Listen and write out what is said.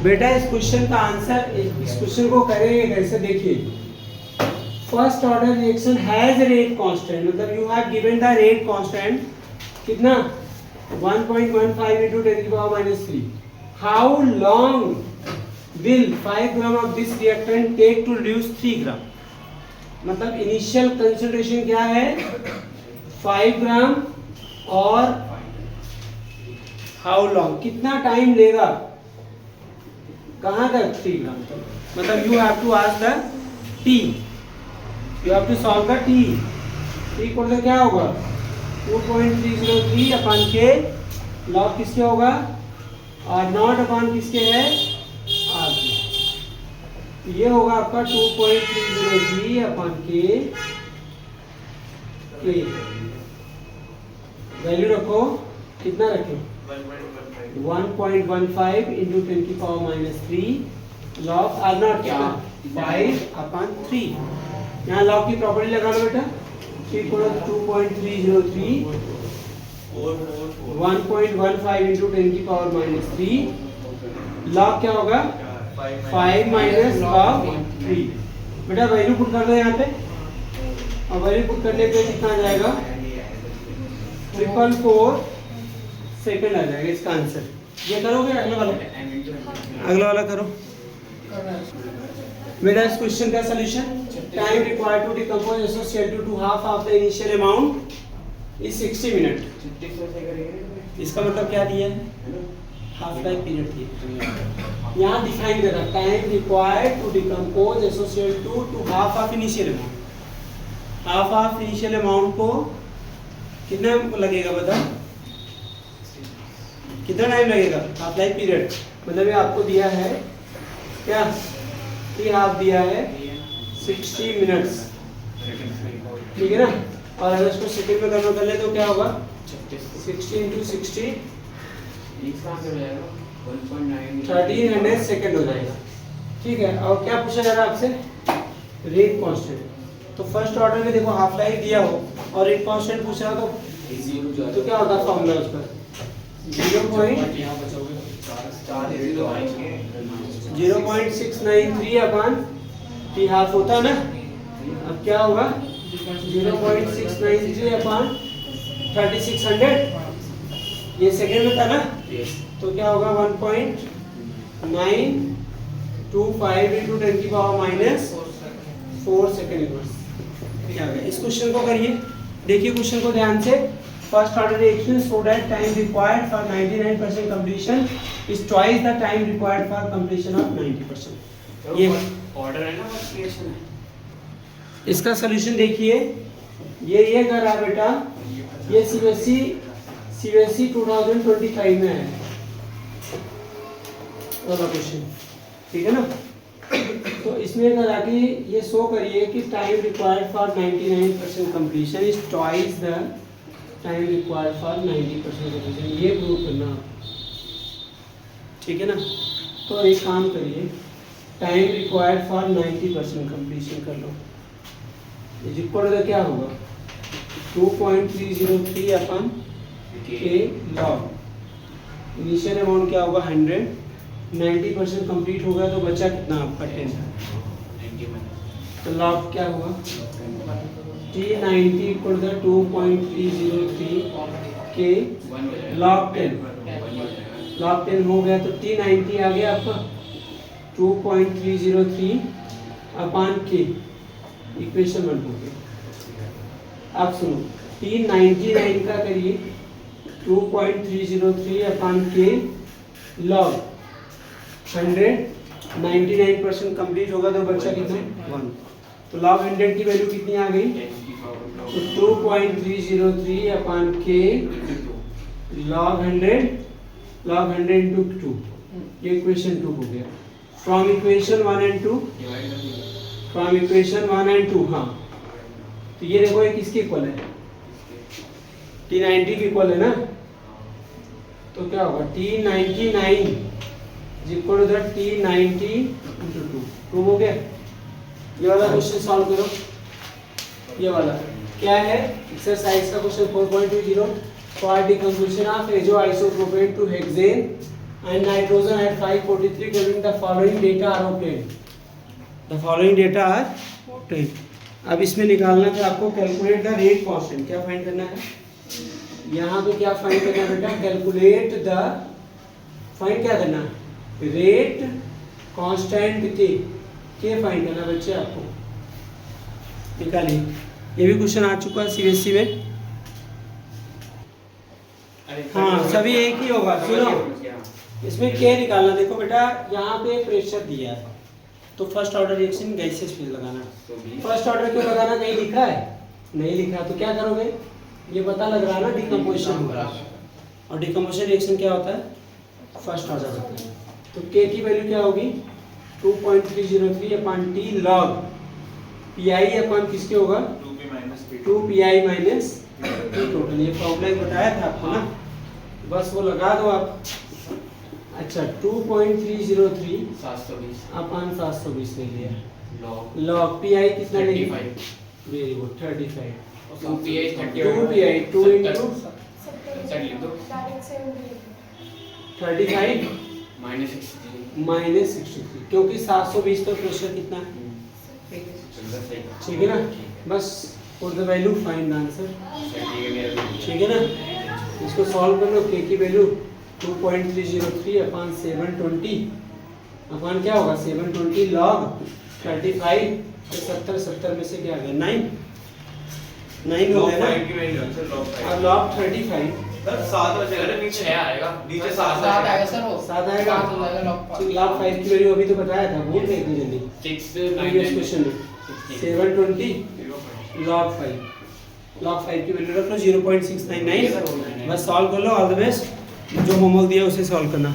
बेटा इस क्वेश्चन का आंसर, इस क्वेश्चन को करेंगे कैसे, देखिए first order reaction has rate constant, मतलब you have given the rate constant कितना 1.15 into 10 की power -3. How long will 5 gram of this reactant take to reduce 3 gram, मतलब इनिशियल कंसंट्रेशन क्या है 5 ग्राम, और हाउ लॉन्ग कितना टाइम लेगा कहाँ तक 3 ग्राम तक, मतलब you have to ask the T, you have to solve the T. T को तो क्या होगा 2.303 अपन के लॉग किसके होगा और नॉट अपन किसके है आर के, ये होगा आपका 2.303 अपन के वैल्यू रखो, कितना रखे 1.15 इंटू 10 की पावर -3 लॉग आर नॉट क्या 5/3. यहाँ लॉग की प्रॉपर्टी लगा लो बेटा, 2.303 1.15 इंटू 10 की पावर -3 लॉग क्या होगा 5 माइनस लॉग 3. बेटा वैल्यू पुट कर दो यहाँ पे, और वैल्यू पुट करने पे कितना आ जाएगा 444 सेकंड आ जाएगा इसका आंसर. ये करोगे अगला वाला करो बेटा. इस क्वेश्चन का solution, time required to decompose associated to half of the initial amount is 60 minute. इसका मतलब क्या दिया है हाफ लाइफ पीरियड दिया. यहाँ डिफाइन करा time required to decompose associated to half of initial amount. Half of initial amount को कितना लगेगा बता, कितना टाइम लगेगा हाफ लाइफ पीरियड, मतलब ये आपको दिया है क्या टी हाफ दिया है 60 मिनट्स, ठीक है ना. और अगर इसको सेकंड में कन्वर्ट कर ले तो क्या होगा 60 इंटू 60 1300 सेकंड हो जाएगा, ठीक है. और क्या पूछा जा रहा है आपसे रेट कांस्टेंट. तो फर्स्ट ऑर्डर में देखो हाफ लाइफ दिया हो और रेट कांस्टेंट पूछ रहा तो क्या होता है फॉर्मूला उसका 0.693 अपन टी हाफ होता है ना. अब क्या होगा 0.693 अपन 3600, ये सेकेंड में था ना, तो क्या होगा 1.925 इंटू 10 की पावर -4 सेकेंड इनवर्स. क्या होगा इस क्वेश्चन को करिए, देखिए क्वेश्चन को ध्यान से. First order reaction so that time required for 99% completion is twice the time required for completion of 90%. ये ऑर्डर है ना बस रिएक्शन है. इसका सॉल्यूशन देखिए, ये कर रहा बेटा, ये सीबीएसई 2025 में है वाला क्वेश्चन, ठीक है ना. तो इसमें करा कि ये शो करिए कि time required for 99% completion is twice the time required for 90% completion. ये प्रूव करना, ठीक है ना. तो एक काम करिए, टाइम रिक्वायर्ड फॉर 90% कंप्लीशन कर लो. इज इक्वल टू क्या होगा 2.303 अपन के लॉग. इनिशियल अमाउंट क्या होगा 100, 90% कंप्लीट हो गया तो बचा कितना आपका 10, तो लॉग क्या हुआ T90 इक्वल टू 2.303 के लॉग 10. लॉग 10 हो गया तो T90 आ गया आपका 2.303 अपान के, इक्वेशन 1 हो गया. अब सुनो T99 का करिए 2.303 अपान के लॉग 100, 99% कंप्लीट होगा तो बच्चा कितना 1. तो लॉग 100 की वैल्यू कितनी आ गई, तो 2.303 अपान के लॉग 100 इंटू 2, ये इक्वेशन 2 हो गया. From equation 1 and 2, from equation 1 and 2, हाँ. तो ये देखो ये किसके इक्वल है T90 के इक्वल है ना. तो क्या होगा T99 is equal to T90 into 2. Prove हो गया. ये वाला क्वेश्चन सॉल्व करो. ये वाला क्या है एक्सरसाइज का question 4.20 for decomposition of azo isopropane to hexane and nitrogen at 543 Kelvin. The following data are obtained. The following data are obtained. अब इसमें निकालना है आपको कैलकुलेट द रेट कांस्टेंट. क्या फाइंड करना है यहाँ पे? क्या फाइंड करना है बेटा? कैलकुलेट द, फाइंड क्या करना है? रेट कांस्टेंट के फाइंड करना बच्चे आपको. निकालिए. ये भी क्वेश्चन आ चुका है सीबीएसई में. हाँ सभी एक ही होगा. सुनो इसमें क्या निकालना. देखो बेटा यहाँ पे प्रेशर दिया है तो फर्स्ट ऑर्डर रिएक्शन गैसेस पे लगाना. फर्स्ट ऑर्डर क्यों लगाना? कहीं लिखा है? नहीं लिखा. तो क्या करोगे? ये पता लग रहा है ना डिकम्पोजिशन हो रहा है. और डिकम्पोजिशन रिएक्शन क्या होता है? फर्स्ट ऑर्डर होता है. तो के की वैल्यू क्या होगी? 2.303 upon T log pi upon किसके होगा? 2 पीआई माइनस टी टोटल. ये फॉर्मूला ही बताया था आपको ना, बस वो लगा दो आप. अच्छा 2.303 अपॉन 720 ले लिया. लॉग पीआई कितना लेंगे? Very good 35. 2 pi 2 into 35 minus 63 क्योंकि 720 तो प्रेशर कितना है. ठीक है ना. बस for the value find answer. ठीक है ना. इसको सॉल्व कर लो. के की वैल्यू 2.303 अपॉन 720 अपॉन क्या होगा? 720 लॉग 35. तो 70 में से क्या आ गया? 9 हो गया ना. और लॉग 35 नीचे 7 आएगा सर. वो 7 आएगा. लॉग लॉग 5 की वैल्यू अभी तो बताया था, भूल गए इतनी जल्दी. प्रीवियस क्वेश्चन में 720 लॉग 5. लॉग 5 की वैल्यू रख लो 0.699. बस सॉल्व कर लो. All the best. जो होमवर्क दिया उसे सॉल्व करना.